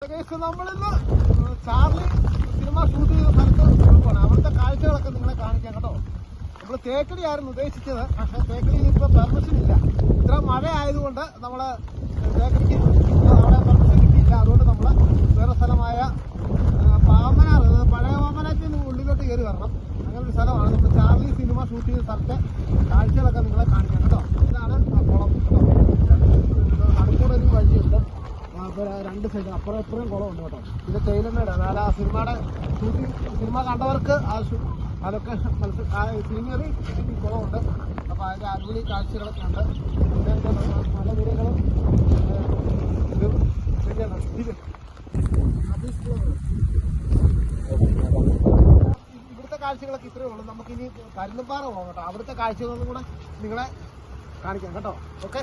നമ്മളിന്ന് Charlie cinema shoot ചെയ്ത സ്ഥലത്ത് പോകണം. അവിടുത്തെ കാഴ്ചകളൊക്കെ നിങ്ങളെ കാണിക്കാം കേട്ടോ. നമ്മൾ തേക്കടിയായിരുന്നു ഉദ്ദേശിച്ചത്, പക്ഷേ തേക്കടിയിൽ ഇപ്പോൾ പെർമിഷൻ ഇല്ല. ഇത്ര മഴ ആയതുകൊണ്ട് നമ്മൾ തേക്കടിക്ക് അവിടെ പെർമിഷൻ കിട്ടിയില്ല. അതുകൊണ്ട് നമ്മൾ വേറെ സ്ഥലമായ പാമ്പനാർ, പഴയ പാമ്പനാറ്റിന് ഉള്ളിലോട്ട് കയറി വരണം. അങ്ങനെ ഒരു സ്ഥലമാണ്. നമ്മൾ ചാർലി സിനിമ ഷൂട്ട് ചെയ്ത സ്ഥലത്തെ കാഴ്ചകളൊക്കെ നിങ്ങളെ കാണിക്കാം കേട്ടോ. ഇതാണ് ആ കുളം കേട്ടോ. നടുക്കൂടെ ഒരു വഴിയുണ്ട്, രണ്ട് സൈഡ് അപ്പുറം എപ്പോഴും കുളമുണ്ട് കേട്ടോ. ഇത് തേയിലമ്മയുടെ, അതായത് ആ സിനിമയുടെ ഷൂട്ടിംഗ് സിനിമ കണ്ടവർക്ക് ആ ലൊക്കേഷൻ സീനിയറി കുളമുണ്ട്. അപ്പോൾ അതിൻ്റെ അടിപൊളി കാഴ്ചകളൊക്കെ ഉണ്ട്. മലനിരകളും ഇത് ശരിയാണ്. ഇവിടുത്തെ കാഴ്ചകളൊക്കെ ഇത്രയേ ഉള്ളൂ. നമുക്കിനി പരുന്തുംപാറ പോകാം കേട്ടോ. അവിടുത്തെ കാഴ്ചകളൊന്നും കൂടെ നിങ്ങളെ കാണിക്കാം കേട്ടോ. ഓക്കെ,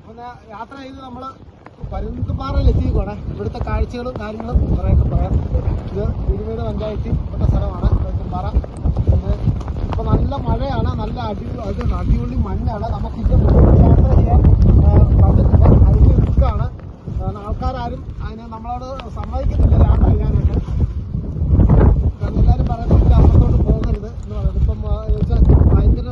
പിന്നെ യാത്ര ചെയ്ത് നമ്മൾ പരുന്തുംപാറയിൽ എത്തിയിരിക്കുകയാണ്. ഇവിടുത്തെ കാഴ്ചകളും കാര്യങ്ങളും കുറേയൊക്കെ പറയാം. ഇത് തിരുമേട് പഞ്ചായത്തിൽ പെട്ട സ്ഥലമാണ് പരുന്തുംപാറ. പിന്നെ ഇപ്പോൾ നല്ല മഴയാണ്, നല്ല അടിപൊളി മഞ്ഞാണ്. നമുക്ക് ഇതിൻ്റെ യാത്ര ചെയ്യാൻ പറ്റത്തില്ല, അതിന് റിസ്ക്കാണ്. ആൾക്കാരും അതിന് നമ്മളോട് സമ്മതിക്കുന്നില്ല യാത്ര ചെയ്യാനായിട്ട്. എല്ലാവരും പറയുന്നത് അപ്പുറത്തോട്ട് പോകരുത് എന്ന് പറയുന്നത്. ഇപ്പം ഭയങ്കര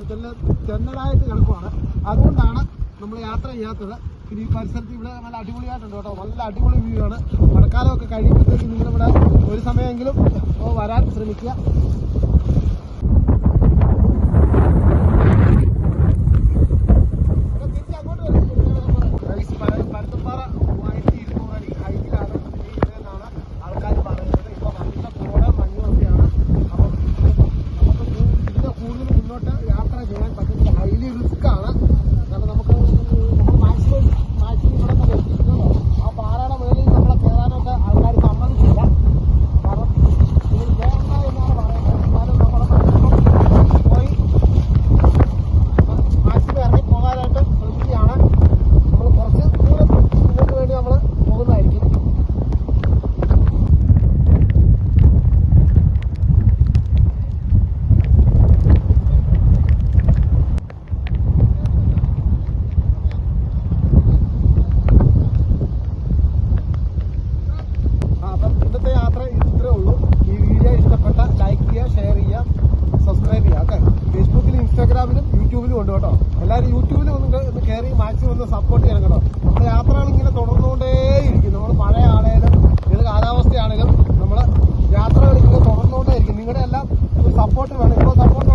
ഇതെല്ലാം ചെന്നലായിട്ട് കിടക്കുവാണ്. അതുകൊണ്ടാണ് നമ്മൾ യാത്ര ചെയ്യാത്തത്. പിന്നെ ഈ പരിസരത്ത് ഇവിടെ നല്ല അടിപൊളിയായിട്ടുണ്ട് കേട്ടോ. നല്ല അടിപൊളി വ്യൂ ആണ്. മഴക്കാലമൊക്കെ കഴിയുമ്പോഴത്തേക്ക് നിങ്ങളിവിടെ ഒരു സമയമെങ്കിലും വരാൻ ശ്രമിക്കുക. പരുന്തുംപാറ 3200 അടി ഹൈറ്റിലാണ് എന്നാണ് ആൾക്കാർ പറയുന്നത്. ഇപ്പോൾ നല്ല കോട മഞ്ഞൊക്കെയാണ്. അപ്പം നമുക്ക് ഇതിൻ്റെ കൂടുതൽ മുന്നോട്ട് യാത്ര ചെയ്യാൻ പറ്റുന്നില്ല. ഹൈലി റിസ്ക്കാണ്. കാരണം നമുക്ക് മാക്സിമം ഇവിടെ തന്നെ എത്തിയിട്ടുണ്ടോ ആ പാറയുടെ മുകളിൽ നമ്മളെ കയറാനൊക്കെ ആൾക്കാർ സമ്മതിച്ചില്ല. കാരണം ഇതിൽ കയറണ്ട എന്നാണ് പറയുന്നത്. എന്നാലും നമ്മളെ പോയി മാക്സിമം ഇറങ്ങി പോകാനായിട്ട് ശ്രമിക്കുകയാണ്. നമ്മൾ കുറച്ച് ദൂരം മുന്നോട്ട് വേണ്ടി നമ്മൾ പോകുന്നതായിരിക്കും. അപ്പം ഇന്നത്തെ യാത്ര ഇത്രേ ഉള്ളൂ. ഈ വീഡിയോ ഇഷ്ടപ്പെട്ട ലൈക്ക് ചെയ്യുക, ഷെയർ ചെയ്യുക, സബ്സ്ക്രൈബ് ചെയ്യുക. ഓക്കെ, ഫേസ്ബുക്കിലും ഇൻസ്റ്റാഗ്രാമിലും യൂട്യൂബിലും ഉണ്ട് കേട്ടോ. എല്ലാവരും യൂട്യൂബിലും ഒന്ന് കയറി മാക്സിമം ഒന്ന് സപ്പോർട്ട് ചെയ്യണം കേട്ടോ. നമ്മുടെ യാത്രകൾ ഇങ്ങനെ തുടർന്നുകൊണ്ടേയിരിക്കും. നമ്മൾ മഴയാണേലും ഏത് കാലാവസ്ഥയാണെങ്കിലും നമ്മൾ യാത്രകൾ ഇങ്ങനെ തുടർന്നുകൊണ്ടേയിരിക്കും. നിങ്ങളുടെ എല്ലാം ഒരു സപ്പോർട്ട് വേണം. ഇപ്പോൾ സപ്പോർട്ട്